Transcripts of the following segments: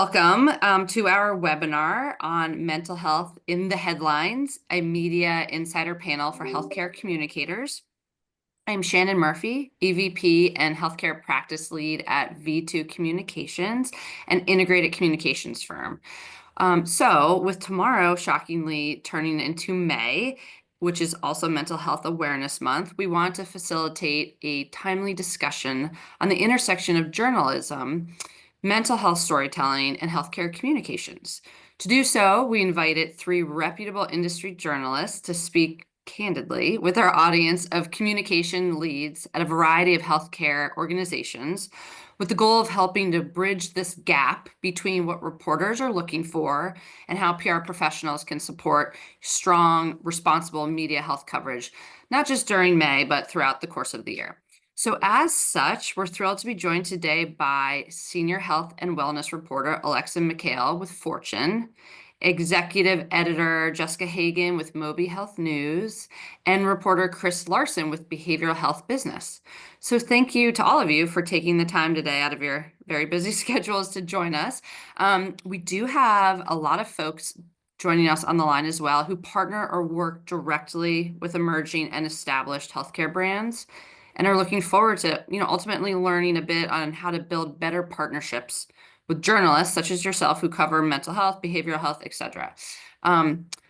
Welcome to our webinar on mental health in the headlines, a media insider panel for healthcare communicators. I'm Shannon Murphy, EVP and Healthcare Practice Lead at V2 Communications, an integrated communications firm. So with tomorrow shockingly turning into May, which is also Mental Health Awareness Month, we want to facilitate a timely discussion on the intersection of journalism, mental health storytelling, and healthcare communications. To do so, we invited three reputable industry journalists to speak candidly with our audience of communication leads at a variety of healthcare organizations, with the goal of helping to bridge this gap between what reporters are looking for and how PR professionals can support strong, responsible media health coverage, not just during May, but throughout the course of the year. So as such, we're thrilled to be joined today by senior health and wellness reporter Alexa McHale with Fortune, executive editor Jessica Hagan with Moby Health News, and reporter Chris Larson with Behavioral Health Business. So thank you to all of you for taking the time today out of your very busy schedules to join us. We do have a lot of folks joining us on the line as well who partner or work directly with emerging and established healthcare brands and are looking forward to, ultimately learning a bit on how to build better partnerships with journalists such as yourself who cover mental health, behavioral health, etc.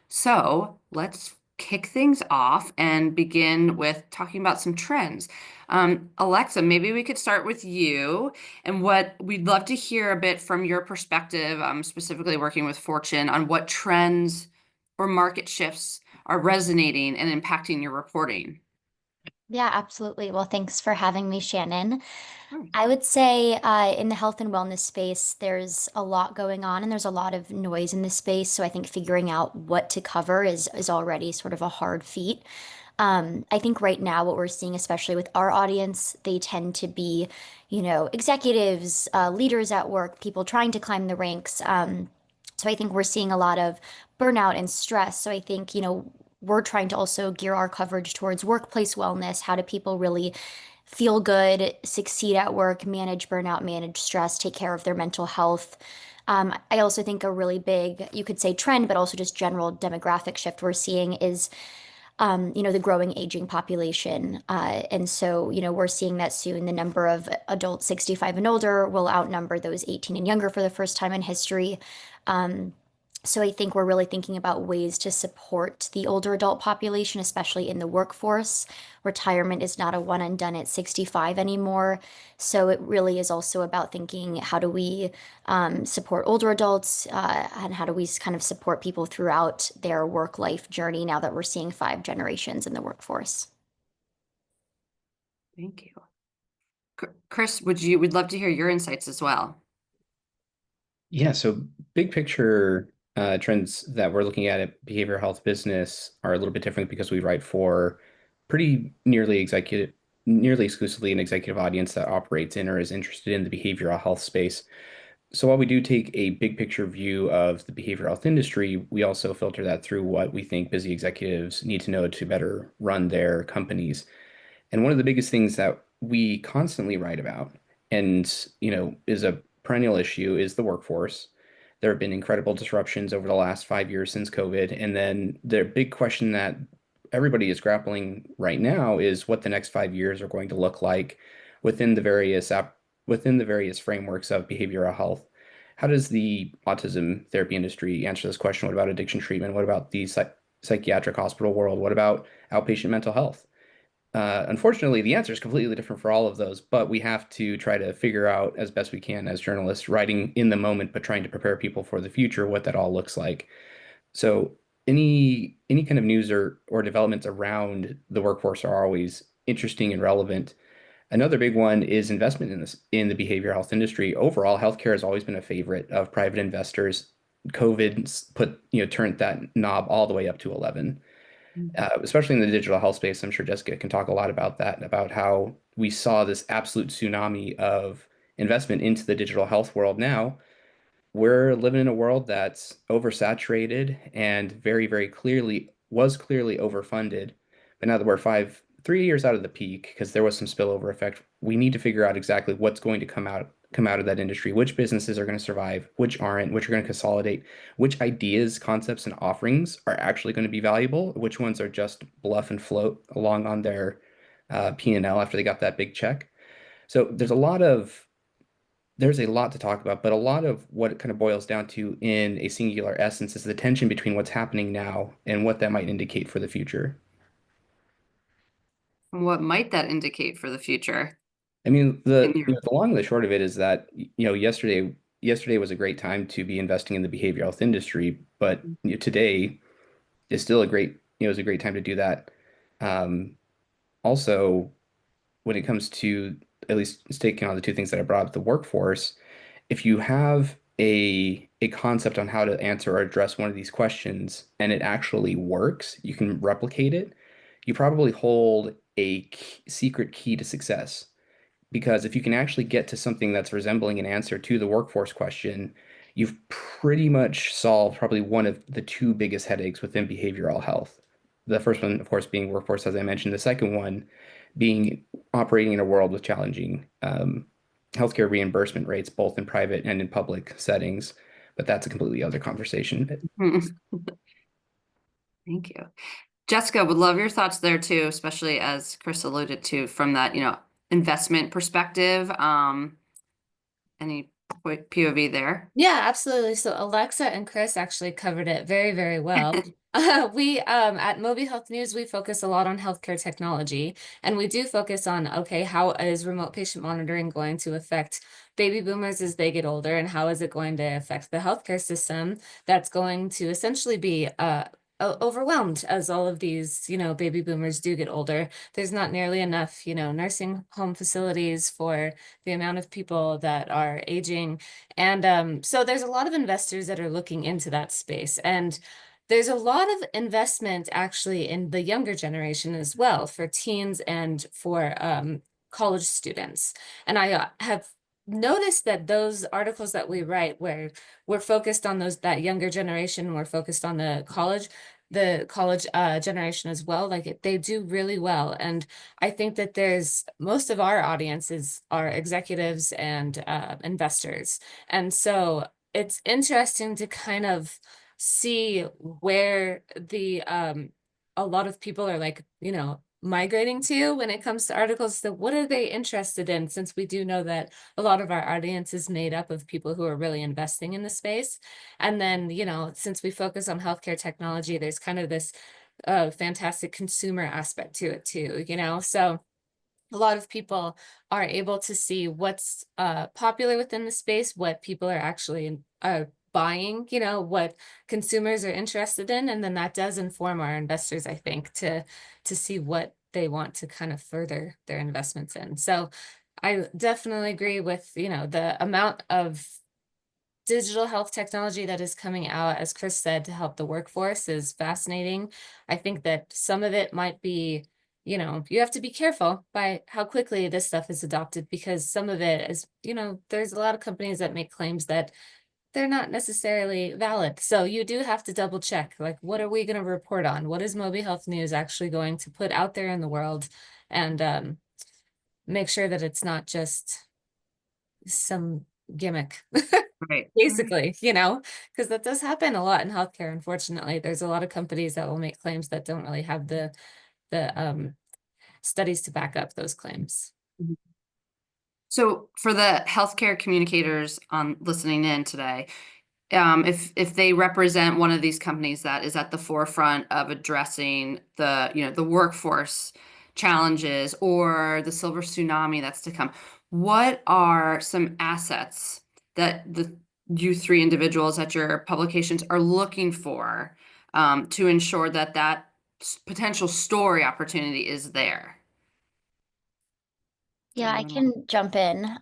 So let's kick things off and begin with talking about some trends. Alexa, maybe we could start with you and what we'd love to hear a bit from your perspective, specifically working with Fortune on what trends or market shifts are resonating and impacting your reporting. Yeah, absolutely. Well, thanks for having me, Shannon. Sure. I would say in the health and wellness space, there's a lot going on and there's a lot of noise in this space. So I think figuring out what to cover is already sort of a hard feat. I think right now what we're seeing, especially with our audience, they tend to be, executives, leaders at work, people trying to climb the ranks. So I think we're seeing a lot of burnout and stress. So I think, we're trying to also gear our coverage towards workplace wellness. How do people really feel good, succeed at work, manage burnout, manage stress, take care of their mental health? I also think a really big, you could say trend, but also just general demographic shift we're seeing is the growing aging population. And so, we're seeing that soon the number of adults 65 and older will outnumber those 18 and younger for the first time in history. Um, so I think we're really thinking about ways to support the older adult population, especially in the workforce. Retirement is not a one and done at 65 anymore. So it really is also about thinking, how do we support older adults, and how do we kind of support people throughout their work life journey now that we're seeing five generations in the workforce. Thank you. Chris, we'd love to hear your insights as well. Yeah, so big picture trends that we're looking at behavioral health business are a little bit different because we write for nearly exclusively an executive audience that operates in or is interested in the behavioral health space. So while we do take a big picture view of the behavioral health industry, we also filter that through what we think busy executives need to know to better run their companies. And one of the biggest things that we constantly write about and, is a perennial issue is the workforce. There have been incredible disruptions over the last 5 years since COVID. And then the big question that everybody is grappling right now is what the next 5 years are going to look like within the various frameworks of behavioral health. How does the autism therapy industry answer this question? What about addiction treatment? What about the psychiatric hospital world? What about outpatient mental health? Unfortunately, the answer is completely different for all of those, but we have to try to figure out as best we can as journalists, writing in the moment, but trying to prepare people for the future, what that all looks like. So any kind of news or developments around the workforce are always interesting and relevant. Another big one is investment in the behavioral health industry. Overall, healthcare has always been a favorite of private investors. COVID turned that knob all the way up to 11, especially in the digital health space. I'm sure Jessica can talk a lot about that, about how we saw this absolute tsunami of investment into the digital health world. Now we're living in a world that's oversaturated and very, very clearly overfunded. But now that we're 3 years out of the peak, because there was some spillover effect, we need to figure out exactly what's going to come out come out of that industry, which businesses are going to survive, which aren't, which are going to consolidate, which ideas, concepts, and offerings are actually going to be valuable, which ones are just bluff and float along on their P&L after they got that big check. So there's a lot to talk about, but a lot of what it kind of boils down to in a singular essence is the tension between what's happening now and what that might indicate for the future. What might that indicate for the future I mean, in the your you know, the long and the short of it is that, yesterday was a great time to be investing in the behavioral health industry, but today is still is a great time to do that. Um, Also, when it comes to at least taking on the two things that I brought up, the workforce, if you have a concept on how to answer or address one of these questions and it actually works, you can replicate it, you probably hold a secret key to success. Because if you can actually get to something that's resembling an answer to the workforce question, you've pretty much solved probably one of the two biggest headaches within behavioral health. The first one, of course, being workforce, as I mentioned. The second one being operating in a world with challenging healthcare reimbursement rates, both in private and in public settings. But that's a completely other conversation. Thank you. Jessica, would love your thoughts there too, especially as Chris alluded to from that, investment perspective. Any POV there? Yeah, absolutely. So Alexa and Chris actually covered it very, very well. We at Moby Health News, we focus a lot on healthcare technology, and we do focus on, okay, how is remote patient monitoring going to affect baby boomers as they get older, and how is it going to affect the healthcare system that's going to essentially be overwhelmed as all of these, baby boomers do get older. There's not nearly enough, nursing home facilities for the amount of people that are aging. And so there's a lot of investors that are looking into that space. And there's a lot of investment actually in the younger generation as well, for teens and for college students. And I have noticed that those articles that we write where we're focused on that younger generation, we're focused on the college generation as well, they do really well. And I think that there's most of our audiences are executives and investors. And so it's interesting to kind of see where a lot of people are migrating to when it comes to articles. So what are they interested in? Since we do know that a lot of our audience is made up of people who are really investing in the space. And then, since we focus on healthcare technology, there's kind of this fantastic consumer aspect to it too, So a lot of people are able to see what's popular within the space, what people are actually buying, what consumers are interested in, and then that does inform our investors, I think, to see what they want to kind of further their investments in. So I definitely agree with, the amount of digital health technology that is coming out, as Chris said, to help the workforce is fascinating. I think that some of it might be, you have to be careful by how quickly this stuff is adopted, because some of it is, there's a lot of companies that make claims that they're not necessarily valid. So you do have to double check, what are we going to report on? What is Moby Health News actually going to put out there in the world? And make sure that it's not just some gimmick. Right. Basically, because that does happen a lot in healthcare. Unfortunately, there's a lot of companies that will make claims that don't really have the studies to back up those claims. So for the healthcare communicators on listening in today, if they represent one of these companies that is at the forefront of addressing the workforce challenges or the silver tsunami that's to come, what are some assets that you three individuals at your publications are looking for to ensure that potential story opportunity is there? Yeah, I can jump in.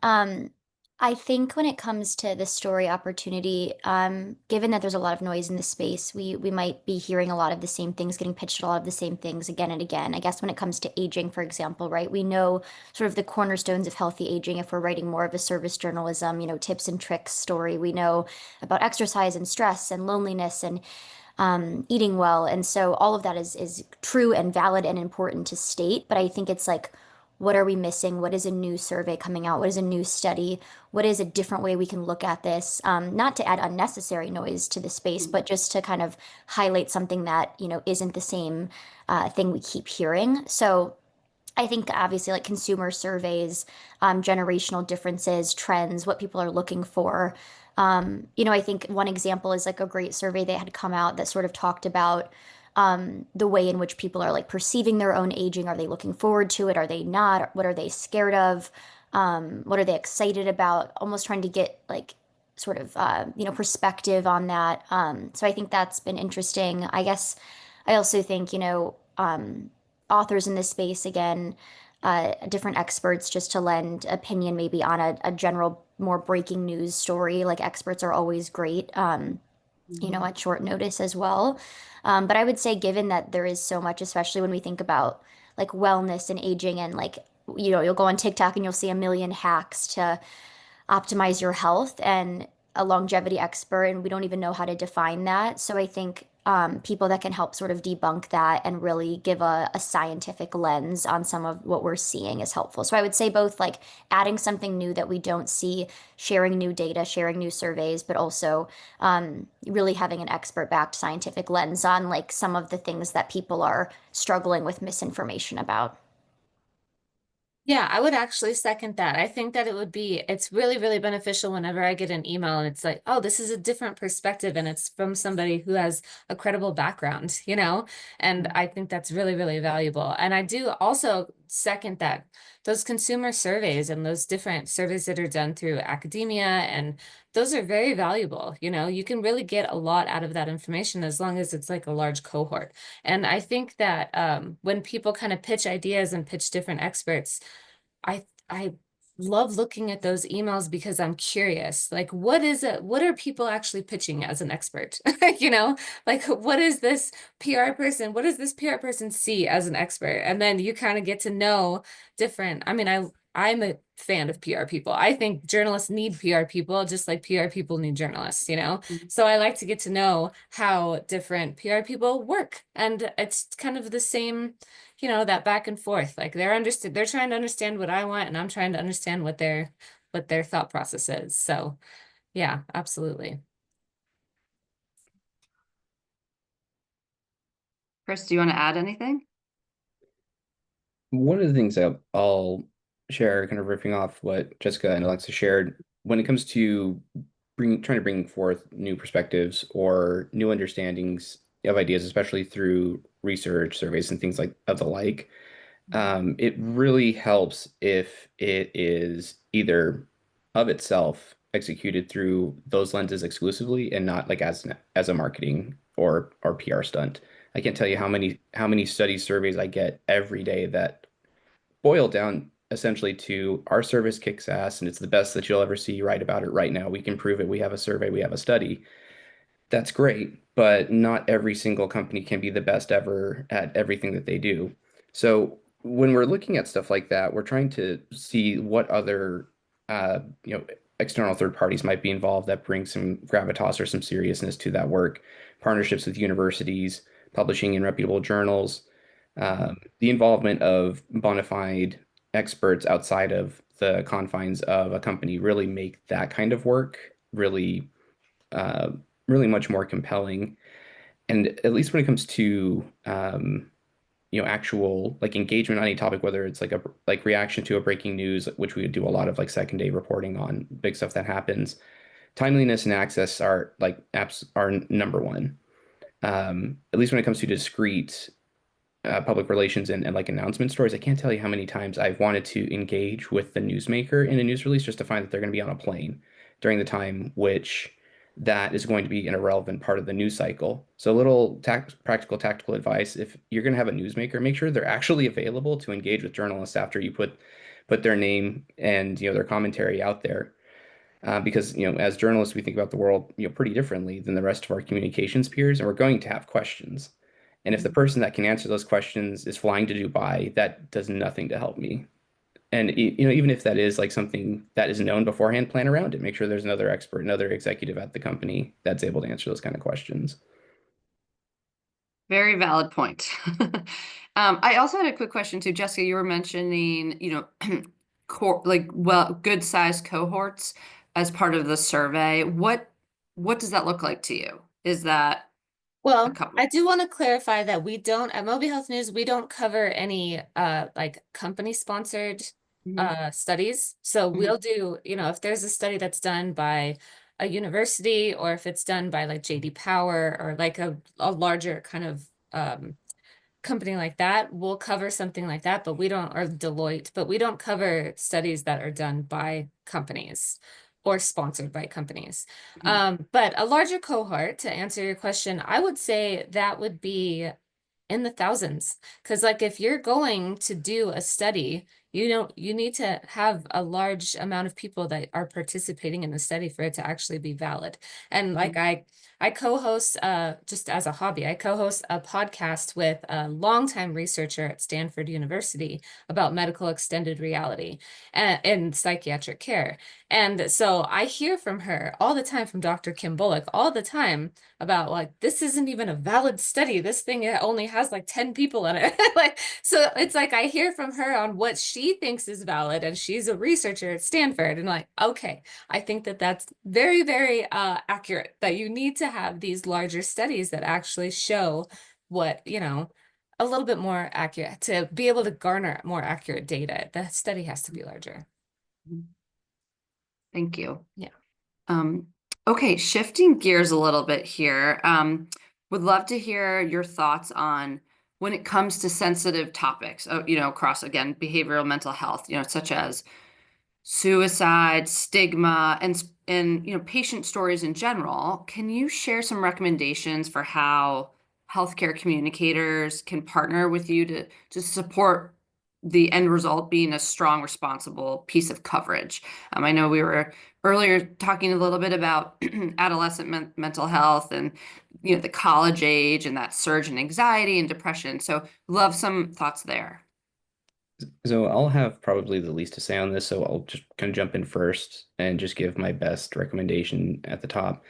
I think when it comes to the story opportunity, given that there's a lot of noise in the space, we might be hearing a lot of the same things, getting pitched a lot of the same things again and again. I guess when it comes to aging, for example, right? We know sort of the cornerstones of healthy aging if we're writing more of a service journalism, tips and tricks story. We know about exercise and stress and loneliness and eating well. And so all of that is true and valid and important to state. But I think it's like, what are we missing? What is a new survey coming out? What is a new study? What is a different way we can look at this? Not to add unnecessary noise to the space, but just to kind of highlight something that, isn't the same thing we keep hearing. So I think obviously like consumer surveys, generational differences, trends, what people are looking for. I think one example is like a great survey that had come out that sort of talked about the way in which people are like perceiving their own aging. Are they looking forward to it? Are they not? What are they scared of? What are they excited about? Almost trying to get like sort of perspective on that. So I think that's been interesting. I guess I also think, authors in this space again, different experts just to lend opinion maybe on a general more breaking news story. Like experts are always great, Mhm. at short notice as well. But I would say, given that there is so much, especially when we think about like wellness and aging, and like, you'll go on TikTok and you'll see a million hacks to optimize your health and a longevity expert, and we don't even know how to define that. So I think people that can help sort of debunk that and really give a scientific lens on some of what we're seeing is helpful. So I would say both like adding something new that we don't see, sharing new data, sharing new surveys, but also really having an expert-backed scientific lens on like some of the things that people are struggling with misinformation about. Yeah, I would actually second that. I think that it's really, really beneficial whenever I get an email and it's like, oh, this is a different perspective and it's from somebody who has a credible background, And I think that's really, really valuable. And I do also second that those consumer surveys and those different surveys that are done through academia, and those are very valuable. You can really get a lot out of that information as long as it's like a large cohort. And I think that when people kind of pitch ideas and pitch different experts, I love looking at those emails because I'm curious. Like, what are people actually pitching as an expert? You know, like what is this PR person? What does this PR person see as an expert? And then you kind of get to know different. I mean, I'm a fan of PR people. I think journalists need PR people just like PR people need journalists. Mhm. So I like to get to know how different PR people work. And it's kind of the same, that back and forth. Like they're trying to understand what I want, and I'm trying to understand what their thought process is. So yeah, absolutely. Chris, do you want to add anything? One of the things that I'll share, kind of riffing off what Jessica and Alexa shared, when it comes to trying to bring forth new perspectives or new understandings of ideas, especially through research, surveys, and things like of the like, it really helps if it is either of itself executed through those lenses exclusively and not like as a marketing or PR stunt. I can't tell you how many study surveys I get every day that boil down essentially to our service kicks ass and it's the best that you'll ever see. Write about it right now. We can prove it. We have a survey. We have a study. That's great, but not every single company can be the best ever at everything that they do. So when we're looking at stuff like that, we're trying to see what other uh, you know external third parties might be involved that bring some gravitas or some seriousness to that work. Partnerships with universities, publishing in reputable journals, the involvement of bona fide experts outside of the confines of a company really make that kind of work really uh, really much more compelling. And at least when it comes to actual like engagement on any topic, whether it's like a like reaction to a breaking news, which we would do a lot of like second day reporting on big stuff that happens. Timeliness and access are like apps are number one. At least when it comes to discrete public relations and like announcement stories, I can't tell you how many times I've wanted to engage with the newsmaker in a news release just to find that they're going to be on a plane during the time which that is going to be an irrelevant part of the news cycle. So a little practical tactical advice, if you're going to have a newsmaker, make sure they're actually available to engage with journalists after you put their name and their commentary out there. Because as journalists we think about the world pretty differently than the rest of our communications peers, and we're going to have questions. And if the person that can answer those questions is flying to Dubai, that does nothing to help me. And even if that is like something that is known beforehand, plan around it. Make sure there's another expert, another executive at the company that's able to answer those kind of questions. Very valid point. I also had a quick question too, Jessica. You were mentioning, good sized cohorts as part of the survey. What does that look like to you? Is that a Well, couple? I do want to clarify that we don't, at Moby Health News, we don't cover any like company sponsored Mhm, studies. So mhm, we'll do, if there's a study that's done by a university, or if it's done by like JD Power, or like a larger kind of company like that, we'll cover something like that, but we don't, or Deloitte, but we don't cover studies that are done by companies or sponsored by companies. mhm, But a larger cohort, to answer your question, I would say that would be in the thousands. Because like if you're going to do a study, you need to have a large amount of people that are participating in the study for it to actually be valid. And like mhm, I co-host just as a hobby, I co-host a podcast with a longtime researcher at Stanford University about medical extended reality and psychiatric care. And so I hear from her all the time, from Dr. Kim Bullock all the time, about like, this isn't even a valid study. This thing only has like 10 people in it. Like, so it's like I hear from her on what she thinks is valid, and she's a researcher at Stanford. And like, okay, I think that that's very, very accurate, that you need to have these larger studies that actually show what, a little bit more accurate to be able to garner more accurate data. The study has to be larger. mhm. Thank you. Yeah. Um, okay, shifting gears a little bit here. Would love to hear your thoughts on when it comes to sensitive topics, across again behavioral mental health, such as suicide, stigma, and patient stories in general. Can you share some recommendations for how healthcare communicators can partner with you to support the end result being a strong, responsible piece of coverage? I know we were earlier talking a little bit about adolescent mental health and the college age and that surge in anxiety and depression. So love some thoughts there. So I'll have probably the least to say on this, so I'll just kind of jump in first and just give my best recommendation at the top.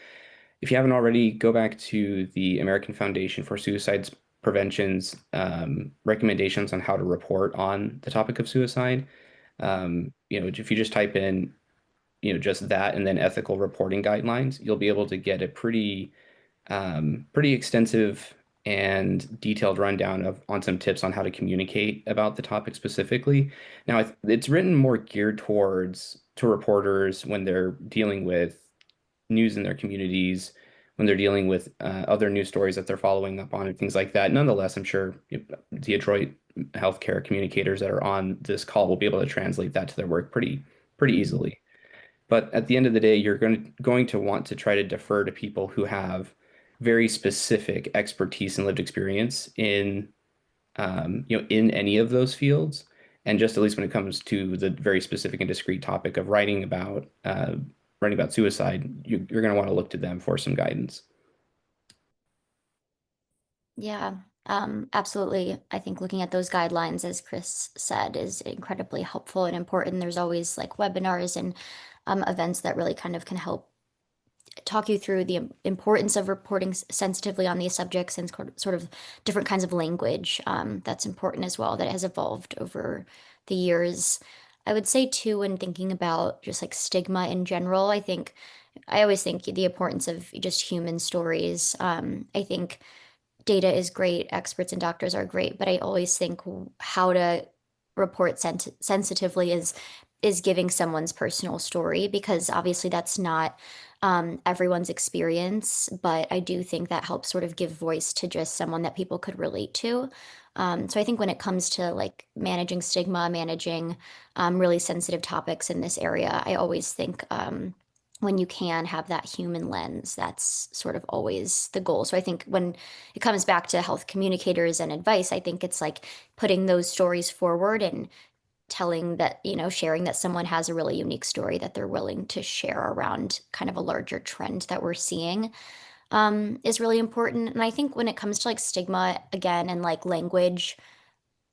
If you haven't already, go back to the American Foundation for Suicide Prevention's recommendations on how to report on the topic of suicide. If you just type in, just that and then ethical reporting guidelines, you'll be able to get a pretty extensive and detailed rundown of on some tips on how to communicate about the topic specifically. Now, it's written more geared towards to reporters when they're dealing with news in their communities, when they're dealing with other news stories that they're following up on and things like that. Nonetheless, I'm sure the adroit healthcare communicators that are on this call will be able to translate that to their work pretty easily. But at the end of the day, you're going to want to try to defer to people who have very specific expertise and lived experience in any of those fields. And just at least when it comes to the very specific and discrete topic of writing about suicide, you're going to want to look to them for some guidance. Yeah, absolutely. I think looking at those guidelines, as Chris said, is incredibly helpful and important. There's always like webinars and events that really kind of can help talk you through the importance of reporting sensitively on these subjects and sort of different kinds of language that's important as well, that has evolved over the years. I would say too, when thinking about just like stigma in general, I always think the importance of just human stories. I think data is great, experts and doctors are great, but I always think how to report sensitively is giving someone's personal story, because obviously that's not everyone's experience, but I do think that helps sort of give voice to just someone that people could relate to. So I think when it comes to like managing stigma, managing really sensitive topics in this area, I always think when you can have that human lens, that's sort of always the goal. So I think when it comes back to health communicators and advice, I think it's like putting those stories forward and telling that, sharing that someone has a really unique story that they're willing to share around kind of a larger trend that we're seeing is really important. And I think when it comes to like stigma again and like language,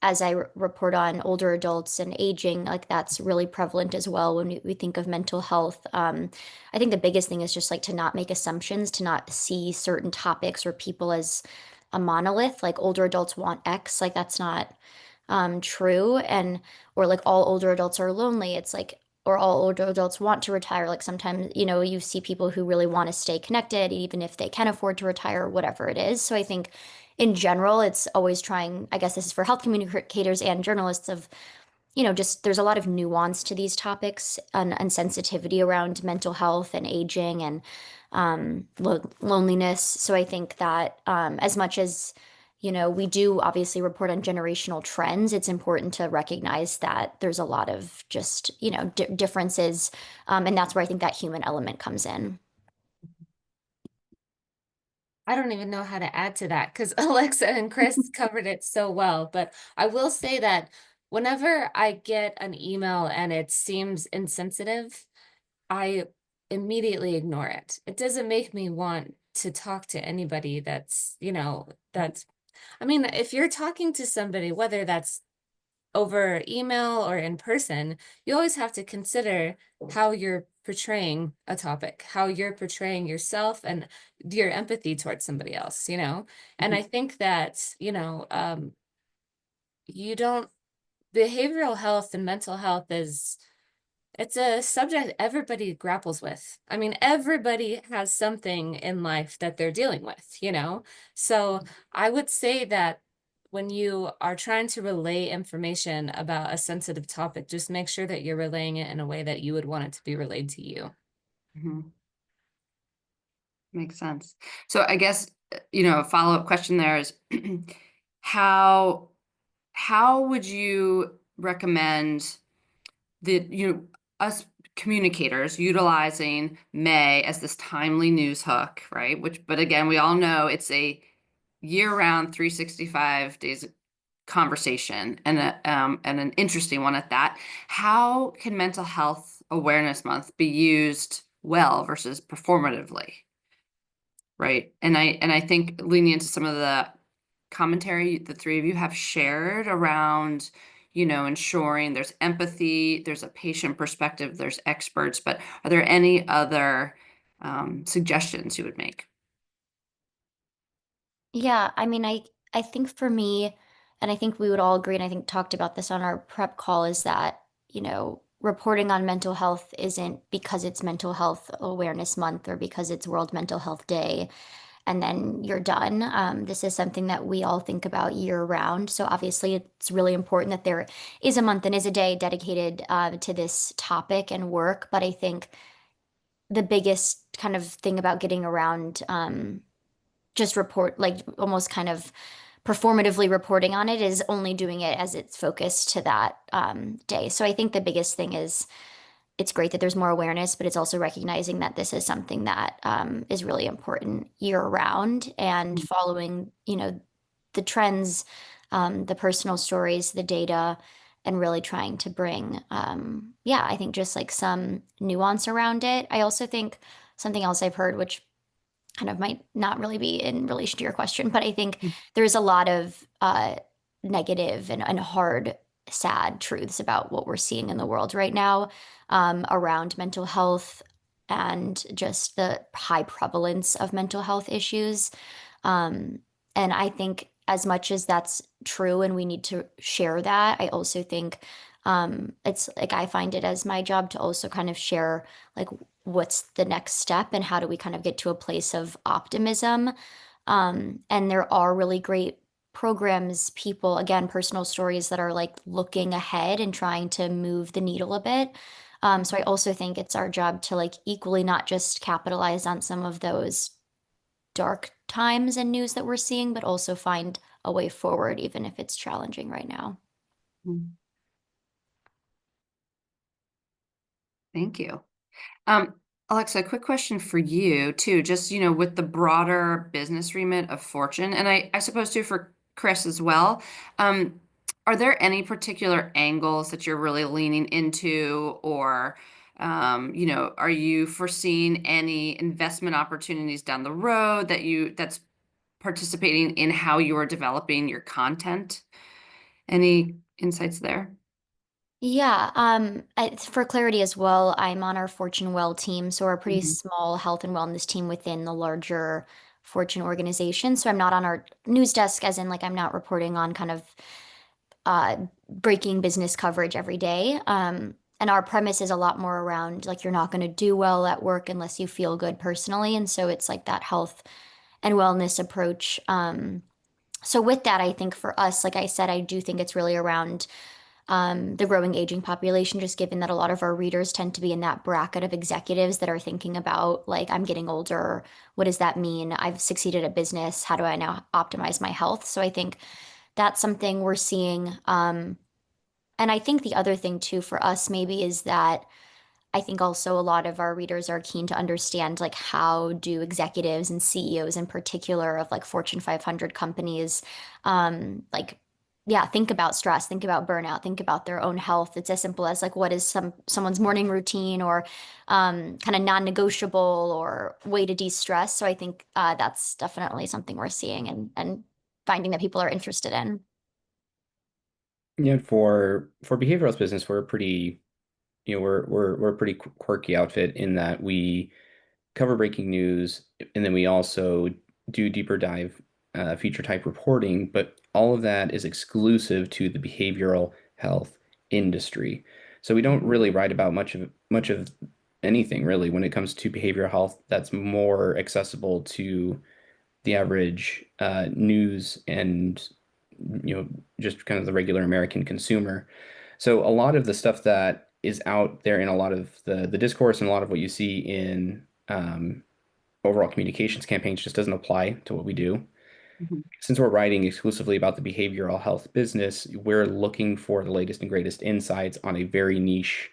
as I report on older adults and aging, like that's really prevalent as well when we think of mental health. I think the biggest thing is just like to not make assumptions, to not see certain topics or people as a monolith, like older adults want X, like that's not true. And or like all older adults are lonely. It's like or all older adults want to retire. Like sometimes, you see people who really want to stay connected, even if they can afford to retire, or whatever it is. So I think in general, it's always trying, I guess this is for health communicators and journalists of, just there's a lot of nuance to these topics and sensitivity around mental health and aging and loneliness. So I think that as much as we do obviously report on generational trends. It's important to recognize that there's a lot of just, differences. And that's where I think that human element comes in. I don't even know how to add to that because Alexa and Chris covered it so well. But I will say that whenever I get an email and it seems insensitive, I immediately ignore it. It doesn't make me want to talk to anybody that's, I mean, if you're talking to somebody, whether that's over email or in person, you always have to consider how you're portraying a topic, how you're portraying yourself and your empathy towards somebody else, you know? And I think that, you don't, behavioral health and mental health it's a subject everybody grapples with. I mean, everybody has something in life that they're dealing with, you know? So I would say that when you are trying to relay information about a sensitive topic, just make sure that you're relaying it in a way that you would want it to be relayed to you. Mhm. Makes sense. So I guess, a follow-up question there is how how would you recommend that us communicators utilizing May as this timely news hook, right? Which, but again, we all know it's a year-round 365 days conversation and an interesting one at that. How can Mental Health Awareness Month be used well versus performatively? Right. And I think leaning into some of the commentary the three of you have shared around, ensuring there's empathy, there's a patient perspective, there's experts, but are there any other suggestions you would make? Yeah, I mean, I think for me, and I think we would all agree, and I think talked about this on our prep call, is that, reporting on mental health isn't because it's Mental Health Awareness Month or because it's World Mental Health Day, and then you're done. This is something that we all think about year round. So obviously, it's really important that there is a month and is a day dedicated to this topic and work. But I think the biggest kind of thing about getting around just report like almost kind of performatively reporting on it is only doing it as it's focused to that day. So I think the biggest thing is it's great that there's more awareness, but it's also recognizing that this is something that is really important year round and following, the trends, the personal stories, the data, and really trying to bring, yeah, I think just like some nuance around it. I also think something else I've heard, which kind of might not really be in relation to your question, but I think there's a lot of negative and hard, sad truths about what we're seeing in the world right now around mental health and just the high prevalence of mental health issues. Um, and I think as much as that's true and we need to share that, I also think it's like I find it as my job to also kind of share like what's the next step and how do we kind of get to a place of optimism. And there are really great programs, people, again, personal stories that are like looking ahead and trying to move the needle a bit. So I also think it's our job to like equally not just capitalize on some of those dark times and news that we're seeing, but also find a way forward, even if it's challenging right now. Mhm. Thank you. Um, Alexa, a quick question for you too, just, with the broader business remit of Fortune, and I suppose too for Chris as well. Um, are there any particular angles that you're really leaning into, or, are you foreseeing any investment opportunities down the road that's participating in how you are developing your content? Any insights there? Yeah, for clarity as well, I'm on our Fortune Well team, so we're a pretty Mhm. small health and wellness team within the larger Fortune organizations. So I'm not on our news desk, as in like I'm not reporting on kind of uh, breaking business coverage every day. And our premise is a lot more around like you're not going to do well at work unless you feel good personally. And so it's like that health and wellness approach. So with that, I think for us, like I said, I do think it's really around the growing aging population, just given that a lot of our readers tend to be in that bracket of executives that are thinking about, like, I'm getting older. What does that mean? I've succeeded at business. How do I now optimize my health? So I think that's something we're seeing. And I think the other thing too for us maybe is that I think also a lot of our readers are keen to understand like how do executives and CEOs in particular of like Fortune 500 companies like yeah, think about stress, think about burnout, think about their own health. It's as simple as like what is someone's morning routine or kind of non-negotiable or way to de-stress. So I think that's definitely something we're seeing and finding that people are interested in. Yeah, for behavioral health business, we're a pretty, we're a pretty quirky outfit in that we cover breaking news, and then we also do deeper dive feature type reporting, but all of that is exclusive to the behavioral health industry. So we don't really write about much of anything really when it comes to behavioral health that's more accessible to the average news and just kind of the regular American consumer. So a lot of the stuff that is out there in a lot of the discourse and a lot of what you see in overall communications campaigns just doesn't apply to what we do. Mhm. Since we're writing exclusively about the behavioral health business, we're looking for the latest and greatest insights uh, on a very niche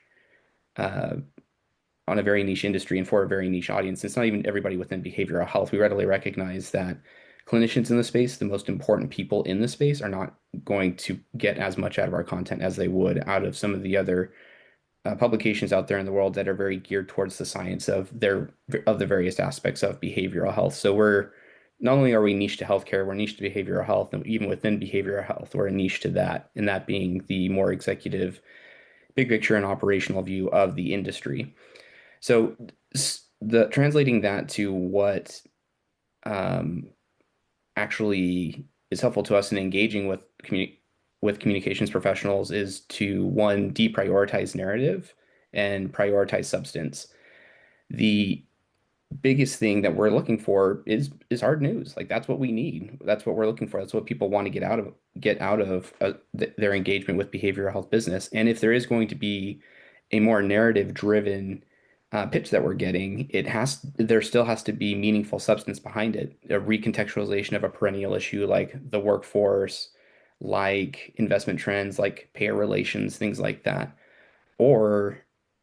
industry and for a very niche audience. It's not even everybody within behavioral health. We readily recognize that clinicians in the space, the most important people in the space, are not going to get as much out of our content as they would out of some of the other publications out there in the world that are very geared towards the science of the various aspects of behavioral health. So we're not only are we niche to healthcare, we're niche to behavioral health, and even within behavioral health, we're a niche to that, and that being the more executive, big picture and operational view of the industry. So the translating that to what um, actually is helpful to us in engaging with communications professionals is to one, deprioritize narrative and prioritize substance. The biggest thing that we're looking for is hard news. Like that's what we need. That's what we're looking for. That's what people want to get out of their engagement with behavioral health business. And if there is going to be a more narrative driven pitch that we're getting, there still has to be meaningful substance behind it. A recontextualization of a perennial issue like the workforce, like investment trends, like payer relations, things like that. Or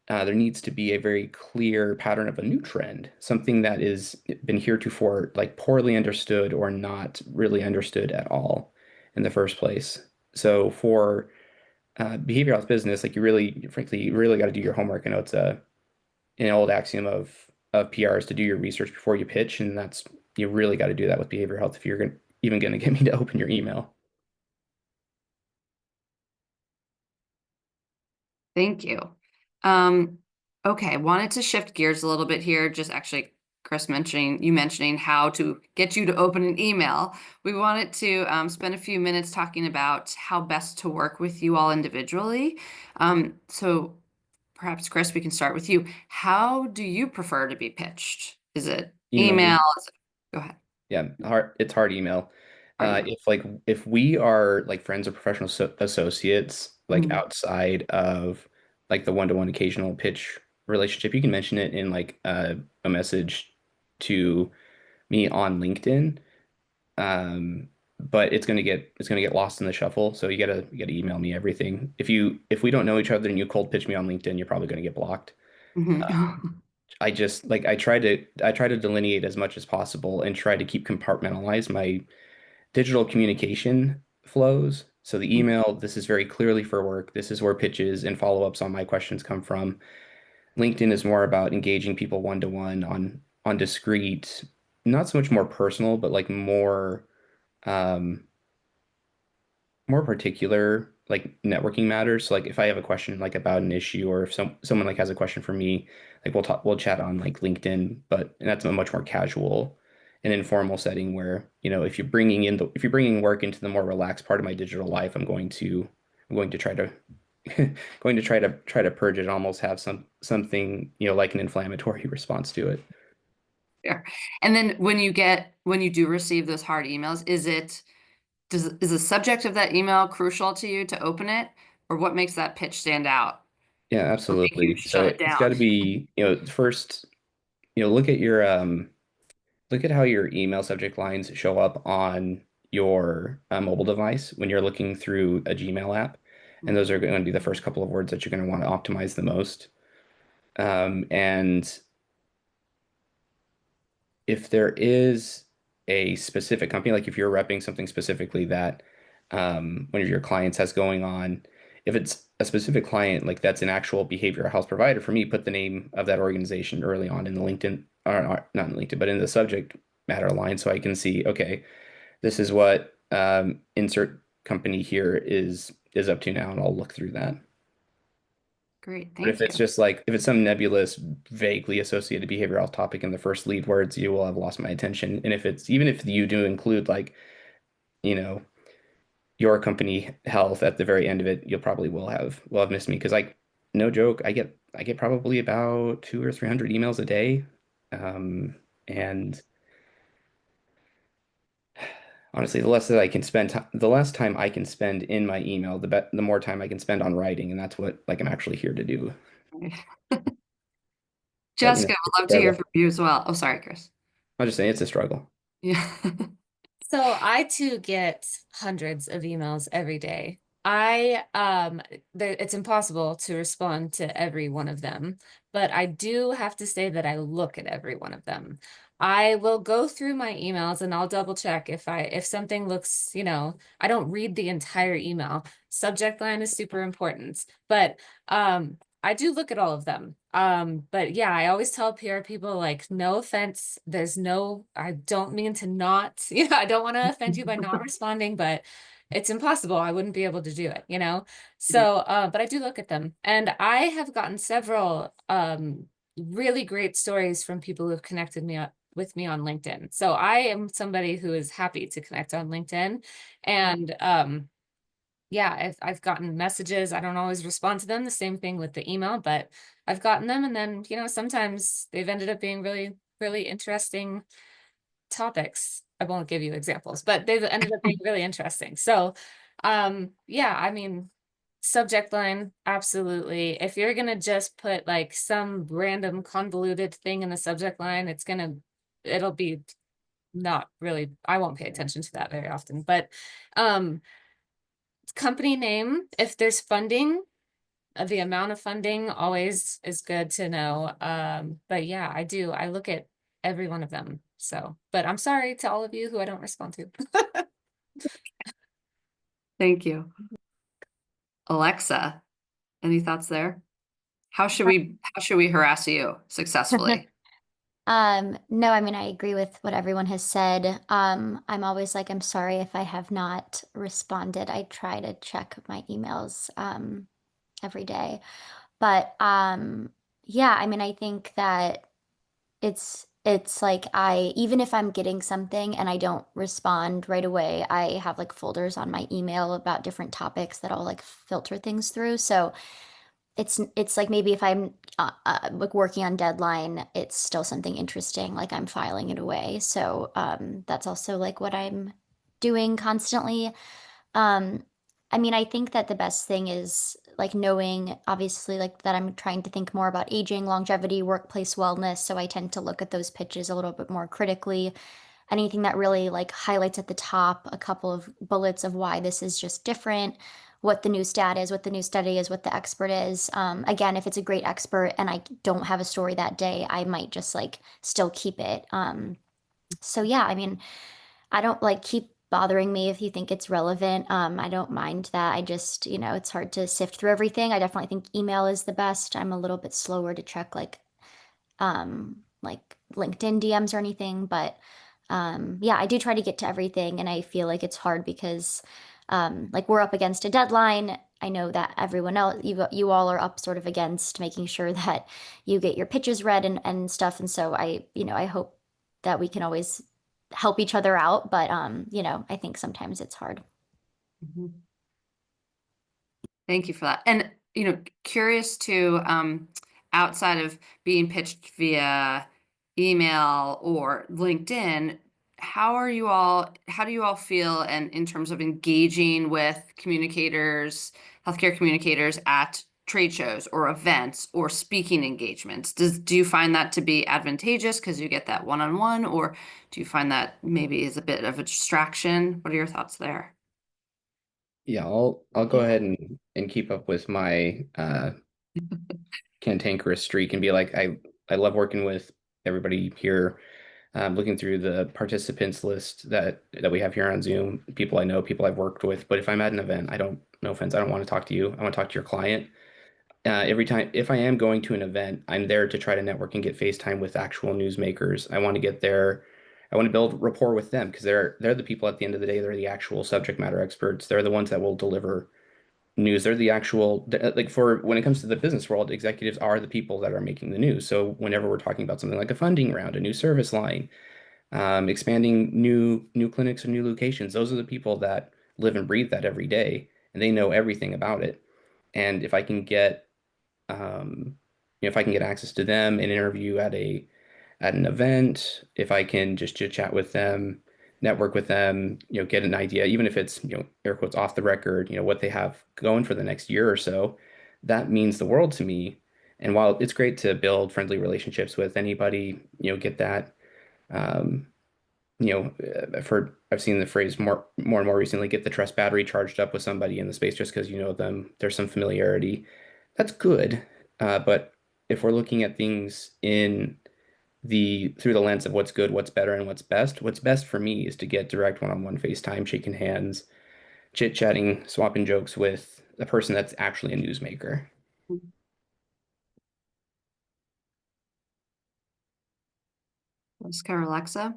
there needs to be a very clear pattern of a new trend, something that is been heretofore like poorly understood or not really understood at all in the first place. So for behavioral health business, like frankly, you really got to do your homework. I know it's an old axiom of PR is to do your research before you pitch, and that's you really got to do that with behavioral health if you're even going to get me to open your email. Thank you. Um, okay, wanted to shift gears a little bit here. Just actually, Chris mentioning how to get you to open an email. We wanted to spend a few minutes talking about how best to work with you all individually. So perhaps, Chris, we can start with you. How do you prefer to be pitched? Is it Email. email? Go ahead. Yeah, it's hard email. Hard email. If we are like friends or professional associates, like Mhm. outside of like the one-to-one occasional pitch relationship, you can mention it in like a message to me on LinkedIn. But it's gonna get lost in the shuffle. So you gotta email me everything. If we don't know each other and you cold pitch me on LinkedIn, you're probably gonna get blocked. Mhm. I just like I try to delineate as much as possible and try to keep compartmentalize my digital communication flows. So the email, this is very clearly for work. This is where pitches and follow-ups on my questions come from. LinkedIn is more about engaging people one to one on discrete, not so much more personal, but like um more particular like networking matters. So like if I have a question like about an issue or if someone like has a question for me, like we'll chat on like LinkedIn, but and that's a much more casual an informal setting where, if you're bringing work into the more relaxed part of my digital life, I'm going to try to going to try to purge it and almost have something, like an inflammatory response to it. Yeah. And then when you do receive those hard emails, is the subject of that email crucial to you to open it, or what makes that pitch stand out Yeah, or make you absolutely. So shut it it's got to down? be, first, look at how your email subject lines show up on your mobile device when you're looking through a Gmail app. And those are going to be the first couple of words that you're going to want to optimize the most. And if there is a specific company, like if you're repping something specifically that one of your clients has going on, if it's a specific client, like that's an actual behavioral health provider, for me, put the name of that organization early on in the LinkedIn, or not in LinkedIn, but in the subject matter line, so I can see, okay, this is what insert company here is up to now, and I'll look through that. Great, But if thank it's you. just like if it's some nebulous, vaguely associated behavioral health topic in the first lead words, you will have lost my attention. And even if you do include like, you know, your company health at the very end of it, you'll probably will have missed me because like no joke, I get probably about 200 or 300 emails a day. And honestly, the less time I can spend in my email, the more time I can spend on writing, and that's what like I'm actually here to do. But Jessica, it's a would love to hear struggle. from you as well. Oh, sorry, Chris. I'll just say it's a struggle. Yeah. So I too get hundreds of emails every day. It's impossible to respond to every one of them, but I do have to say that I look at every one of them. I will go through my emails and I'll double check if something looks, I don't read the entire email. Subject line is super important, but I do look at all of them. But yeah, I always tell PR people like, no offense, I don't mean to not, I don't want to offend you by not responding, but it's impossible. I wouldn't be able to do it. So, but I do look at them, and I have gotten several really great stories from people who have connected with me on LinkedIn. So I am somebody who is happy to connect on LinkedIn, and yeah, I've gotten messages. I don't always respond to them. The same thing with the email, but I've gotten them. And then, sometimes they've ended up being really, really interesting topics. I won't give you examples, but they've ended up being really interesting. So, yeah, I mean, subject line, absolutely. If you're going to just put like some random convoluted thing in the subject line, it'll be not really, I won't pay attention to that very often, but, company name, if there's funding, the amount of funding always is good to know. But yeah, I look at every one of them. So, but I'm sorry to all of you who I don't respond to. Thank you. Alexa, any thoughts there? How should we harass you successfully? No, I mean, I agree with what everyone has said. I'm always like, I'm sorry if I have not responded. I try to check my emails, every day. But, yeah, I mean, I think that it's like even if I'm getting something and I don't respond right away, I have like folders on my email about different topics that I'll like filter things through. So it's like maybe if I'm like working on deadline, it's still something interesting, like I'm filing it away. So that's also like what I'm doing constantly. Um, I mean, I think that the best thing is like knowing, obviously, like that I'm trying to think more about aging, longevity, workplace wellness. So I tend to look at those pitches a little bit more critically. Anything that really like highlights at the top a couple of bullets of why this is just different, what the new stat is, what the new study is, what the expert is. Again, if it's a great expert and I don't have a story that day, I might just like still keep it. So yeah, I mean, I don't like keep bothering me if you think it's relevant. I don't mind that. I just, it's hard to sift through everything. I definitely think email is the best. I'm a little bit slower to check like LinkedIn DMs or anything, but yeah, I do try to get to everything, and I feel like it's hard because like we're up against a deadline. I know that everyone else, you all are up sort of against making sure that you get your pitches read and stuff, and so I hope that we can always help each other out, but I think sometimes it's hard. Mhm. Thank you for that. And, curious to, outside of being pitched via email or LinkedIn, how do you all feel and in terms of engaging with communicators, healthcare communicators at trade shows or events or speaking engagements? Do you find that to be advantageous because you get that one-on-one, or do you find that maybe is a bit of a distraction? What are your thoughts there? Yeah, I'll go ahead and keep up with my cantankerous streak and be like, I love working with everybody here. Looking through the participants list that we have here on Zoom, people I know, people I've worked with. But if I'm at an event, no offense, I don't want to talk to you. I want to talk to your client. Every time, if I am going to an event, I'm there to try to network and get FaceTime with actual newsmakers. I want to get there. I want to build rapport with them because they're the people at the end of the day. They're the actual subject matter experts. They're the ones that will deliver news. They're the actual, like for when it comes to the business world, executives are the people that are making the news. So whenever we're talking about something like a funding round, a new service line, expanding new clinics or new locations, those are the people that live and breathe that every day, and they know everything about it. And if I can get access to them, an interview at an event, if I can just chit chat with them, network with them, get an idea, even if it's, air quotes off the record, what they have going for the next year or so, that means the world to me. And while it's great to build friendly relationships with anybody, get that, um, I've seen the phrase more and more recently, get the trust battery charged up with somebody in the space just because you know them, there's some familiarity. That's good. But if we're looking at things in through the lens of what's good, what's better, and what's best for me is to get direct one-on-one FaceTime, shaking hands, chit-chatting, swapping jokes with a person that's actually a newsmaker. Oscar, Alexa,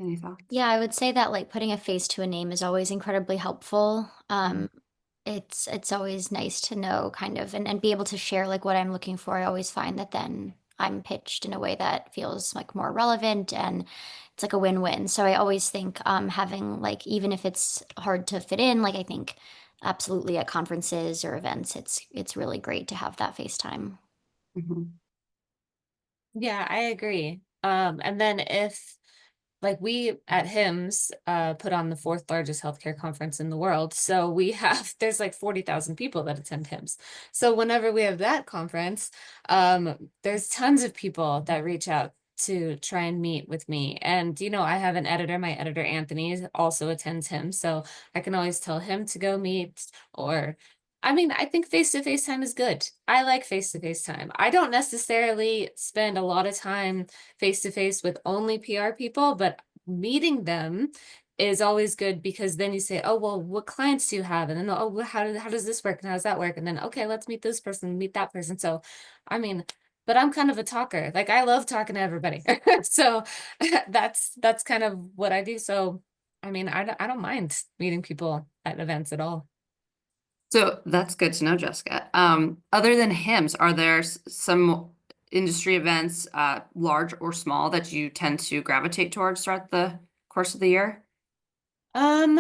any thoughts? Yeah, I would say that like putting a face to a name is always incredibly helpful. It's always nice to know kind of and be able to share like what I'm looking for. I always find that then I'm pitched in a way that feels like more relevant and it's like a win-win. So I always think having like even if it's hard to fit in, like I think absolutely at conferences or events, it's really great to have that FaceTime. Mhm. Yeah, I agree. And then if like we at HIMSS put on the fourth largest healthcare conference in the world. So we have there's like 40,000 people that attend HIMSS. So whenever we have that conference, there's tons of people that reach out to try and meet with me. And I have an editor, my editor Anthony also attends him. So I can always tell him to go meet or I mean, I think face-to-face time is good. I like face-to-face time. I don't necessarily spend a lot of time face-to-face with only PR people, but meeting them is always good because then you say, oh, well, what clients do you have? And then, oh, well, how does this work? And how does that work? And then, okay, let's meet this person, meet that person. So, I mean, but I'm kind of a talker. Like I love talking to everybody. So that's kind of what I do. So, I mean, I don't mind meeting people at events at all. So that's good to know, Jessica. Other than hymns, are there some industry events, large or small, that you tend to gravitate towards throughout the course of the year? Um,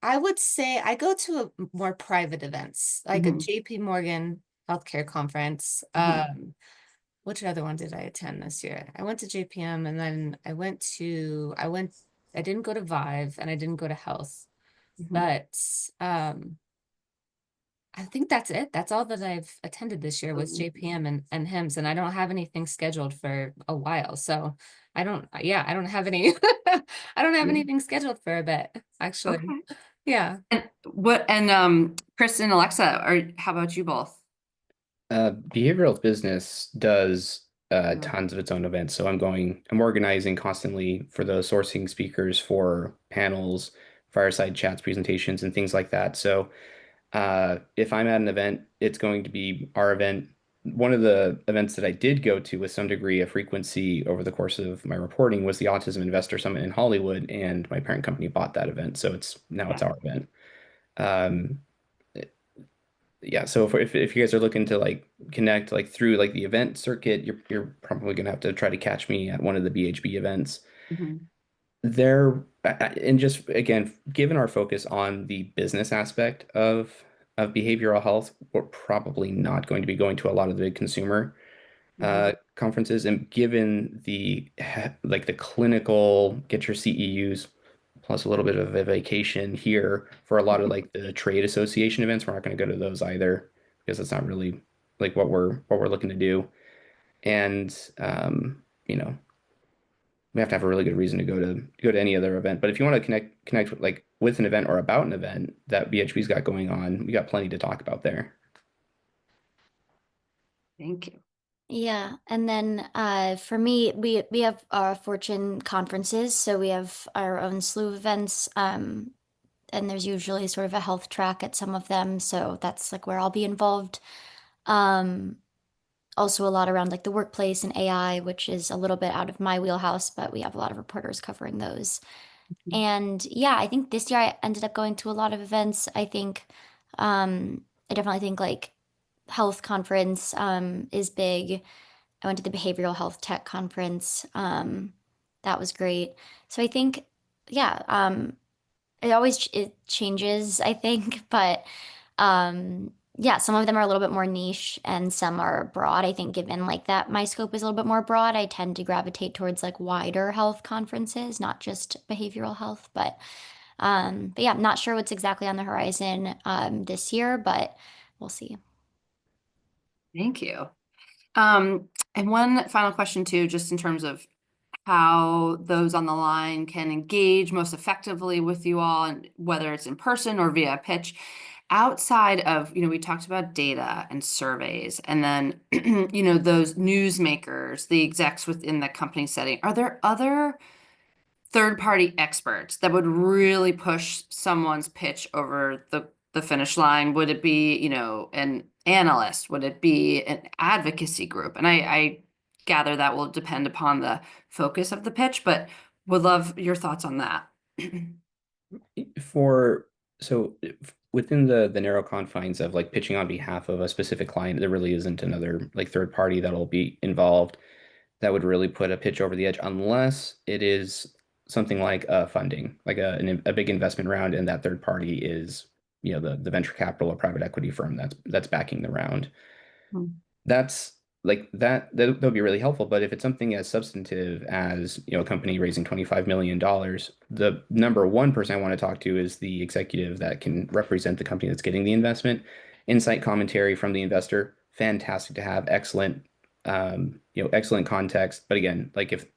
I would say I go to more private events, like a Mhm, JP Morgan healthcare conference. mhm, Which other one did I attend this year? I went to JPM and then I didn't go to Vive and I didn't go to Health, mhm. but I think that's it. That's all that I've attended this year was JPM and HIMSS, and I don't have anything scheduled for a while. So I don't have any, I don't have Mhm. anything scheduled for a bit, actually. Okay. Yeah. And Chris and Alexa, how about you both? Behavioral health business does Mhm. tons of its own events. So I'm organizing constantly for the sourcing speakers for panels, fireside chats, presentations, and things like that. So if I'm at an event, it's going to be our event. One of the events that I did go to with some degree of frequency over the course of my reporting was the Autism Investor Summit in Hollywood, and my parent company bought that event. So it's Yeah. our event. Um, yeah, so if you guys are looking to like connect like through like the event circuit, you're probably gonna have to try to catch me at one of the BHB events. Mhm. There and just again, given our focus on the business aspect of behavioral health, we're probably not going to be going to a lot of the big consumer Mhm. conferences, and given like the clinical get your CEUs plus a little bit of a vacation here for a lot of like the trade association events, we're not going to go to those either because it's not really like what we're looking to do. And you know, we have to have a really good reason to go to any other event. But if you want to connect with like with an event or about an event that BHB's got going on, we got plenty to talk about there. Thank you. Yeah, and then for me, we have our Fortune conferences, so we have our own slew of events, and there's usually sort of a health track at some of them, so that's like where I'll be involved. Um, Also a lot around like the workplace and AI, which is a little bit out of my wheelhouse, but we have a lot of reporters covering those. And yeah, I think this year I ended up going to a lot of events. I definitely think like health conference is big. I went to the behavioral health tech conference. That was great. So I think, yeah, it changes, I think, but yeah, some of them are a little bit more niche and some are broad. I think given like that my scope is a little bit more broad, I tend to gravitate towards like wider health conferences, not just behavioral health. But yeah, I'm not sure what's exactly on the horizon this year, but we'll see. Thank you. And one final question too, just in terms of how those on the line can engage most effectively with you all, and whether it's in person or via pitch. Outside of, we talked about data and surveys, and then, those newsmakers, the execs within the company setting. Are there other third-party experts that would really push someone's pitch over the finish line? Would it be, an analyst? Would it be an advocacy group? And I gather that will depend upon the focus of the pitch, but would love your thoughts on that. For so within the narrow confines of like pitching on behalf of a specific client, there really isn't another like third party that'll be involved that would really put a pitch over the edge unless it is something like funding, like a big investment round, and that third party is, the venture capital or private equity firm that's backing the round. Hmm. That's like that would be really helpful. But if it's something as substantive as, a company raising $25 million, the number one person I want to talk to is the executive that can represent the company that's getting the investment. Insight commentary from the investor, fantastic to have, excellent, excellent context. But again, like if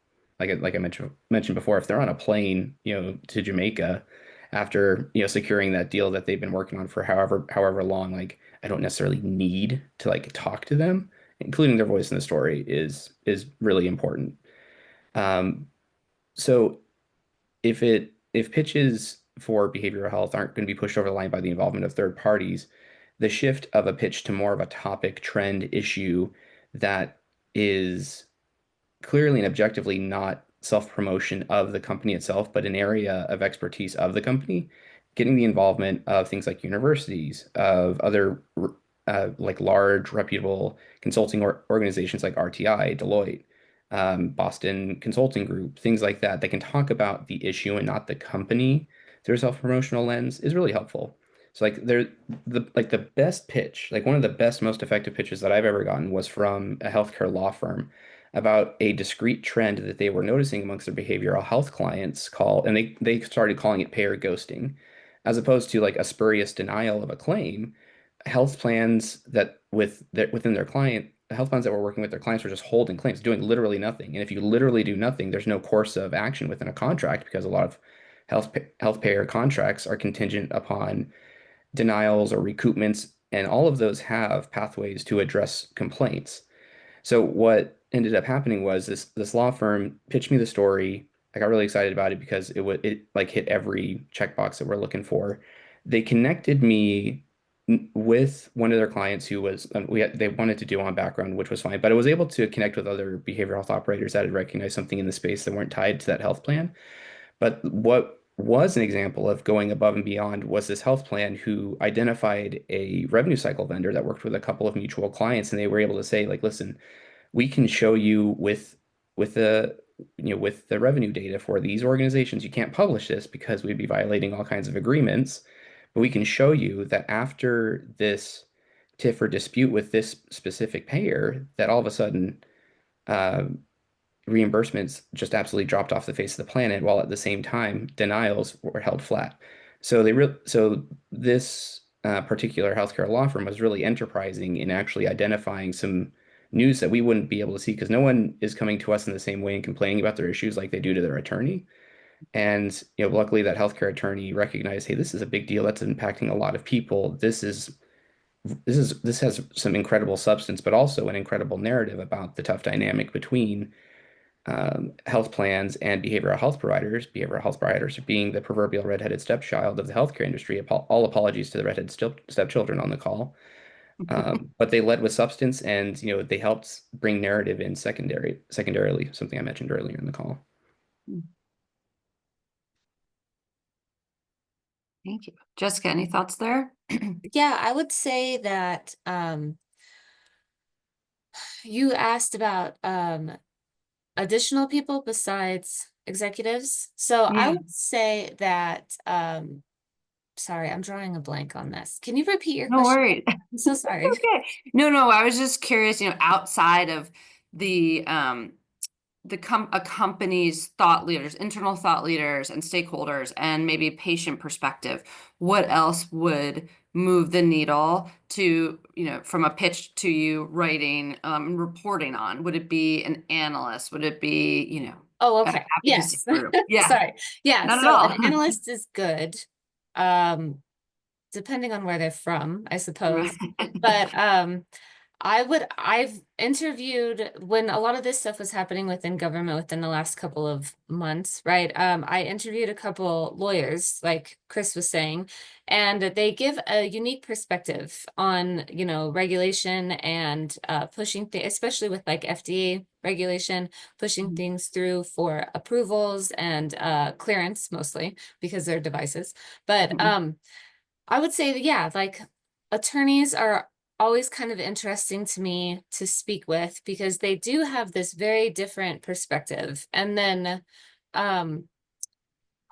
like I mentioned before, if they're on a plane, to Jamaica after, securing that deal that they've been working on for however long, like I don't necessarily need to like talk to them. Including their voice in the story is really important. Um, so if pitches for behavioral health aren't going to be pushed over the line by the involvement of third parties, the shift of a pitch to more of a topic, trend, issue that is clearly and objectively not self-promotion of the company itself, but an area of expertise of the company, getting the involvement of things like universities, of other like large reputable consulting organizations like RTI, Deloitte, Boston Consulting Group, things like that, that can talk about the issue and not the company through a self-promotional lens is really helpful. So the best pitch, like one of the best, most effective pitches that I've ever gotten was from a healthcare law firm about a discrete trend that they were noticing amongst their behavioral health clients and they started calling it payer ghosting, as opposed to like a spurious denial of a claim. Health plans within their client, the health plans that were working with their clients were just holding claims, doing literally nothing. And if you literally do nothing, there's no course of action within a contract because a lot of health payer contracts are contingent upon denials or recoupments, and all of those have pathways to address complaints. So what ended up happening was this law firm pitched me the story. I got really excited about it because it like hit every checkbox that we're looking for. They connected me with one of their clients who was they wanted to do on background, which was fine, but I was able to connect with other behavioral health operators that had recognized something in the space that weren't tied to that health plan. But what was an example of going above and beyond was this health plan who identified a revenue cycle vendor that worked with a couple of mutual clients, and they were able to say, like, listen, we can show you with the with the revenue data for these organizations. You can't publish this because we'd be violating all kinds of agreements, but we can show you that after this tiff or dispute with this specific payer, that all of a sudden uh, reimbursements just absolutely dropped off the face of the planet, while at the same time denials were held flat. So this particular healthcare law firm was really enterprising in actually identifying some news that we wouldn't be able to see because no one is coming to us in the same way and complaining about their issues like they do to their attorney. And luckily that healthcare attorney recognized, hey, this is a big deal that's impacting a lot of people. This has some incredible substance, but also an incredible narrative about the tough dynamic between health plans and behavioral health providers. Behavioral health providers being the proverbial redheaded stepchild of the healthcare industry. All apologies to the redheaded stepchildren on the call. But they led with substance, and they helped bring narrative in secondarily, something I mentioned earlier in the call. Thank you. Jessica, any thoughts there? Yeah, I would say that you asked about additional people besides executives. So I Yeah. would say that sorry, I'm drawing a blank on this. Can you repeat your No question? worries. I'm so sorry. Okay. No, I was just curious, outside of the a company's thought leaders, internal thought leaders and stakeholders, and maybe patient perspective, what else would move the needle to, from a pitch to you writing, reporting on? Would it be an analyst? Would it be, Oh, an okay. advocacy Yes. group? Yeah, Sorry. Yeah, not at so an all. analyst is good. Um, depending on where they're from, I suppose. Right. But I've interviewed when a lot of this stuff was happening within government within the last couple of months, right? I interviewed a couple lawyers, like Chris was saying, and they give a unique perspective on, regulation and pushing things, especially with like FDA regulation, pushing things through for approvals and clearance mostly because they're devices. But I would say that, yeah, like attorneys are always kind of interesting to me to speak with because they do have this very different perspective. And then um,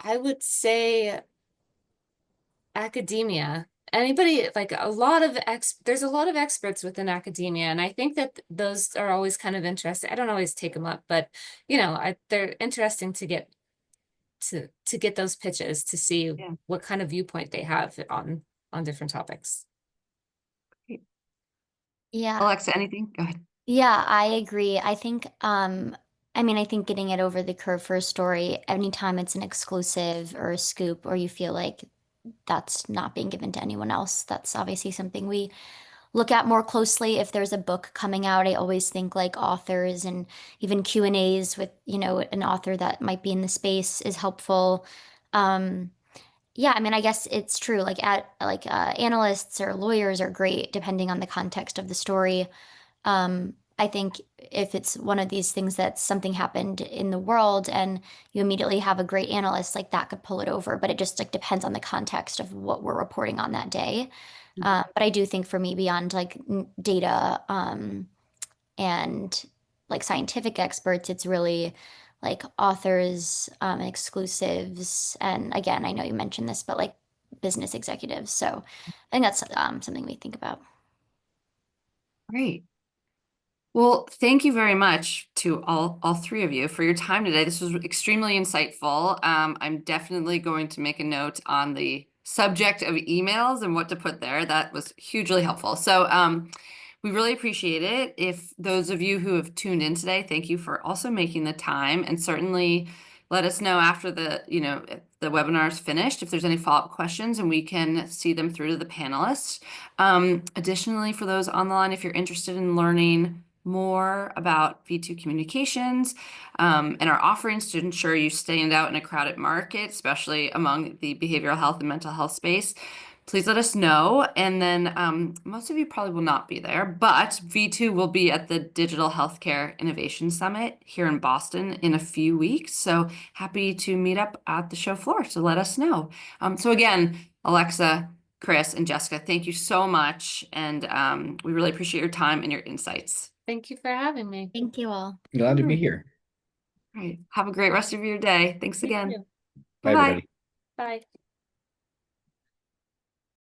I would say academia. Anybody like there's a lot of experts within academia, and I think that those are always kind of interesting. I don't always take them up, but they're interesting to get to get those pitches to see Yeah. what kind of viewpoint they have on different topics. Yeah. Alexa, anything? Go ahead. Yeah, I agree. I think getting it over the curve for a story, anytime it's an exclusive or a scoop, or you feel like that's not being given to anyone else, that's obviously something we look at more closely. If there's a book coming out, I always think like authors and even Q&As with, an author that might be in the space is helpful. Um, yeah, I guess it's true. Analysts or lawyers are great depending on the context of the story. I think if it's one of these things that something happened in the world and you immediately have a great analyst, like that could pull it over, but it just like depends on the context of what we're reporting on that day. But I do think for me, beyond like data, and like scientific experts, it's really like authors, exclusives, and again, I know you mentioned this, but like business executives. So I think that's something we think about. Great. Well, thank you very much to all three of you for your time today. This was extremely insightful. I'm definitely going to make a note on the subject of emails and what to put there. That was hugely helpful. So we really appreciate it. If those of you who have tuned in today, thank you for also making the time, and certainly let us know after if the webinar is finished if there's any follow-up questions, and we can see them through to the panelists. Additionally, for those on the line, if you're interested in learning more about V2 Communications and our offerings to ensure you stand out in a crowded market, especially among the behavioral health and mental health space, please let us know. And then most of you probably will not be there, but V2 will be at the Digital Healthcare Innovation Summit here in Boston in a few weeks. So happy to meet up at the show floor. So let us know. So again, Alexa, Chris, and Jessica, thank you so much. And we really appreciate your time and your insights. Thank you for having me. Thank you all. Glad to be Alright. here. All right. Have a great rest of your day. Thanks You again. too. Bye, Bye-bye. everybody. Bye.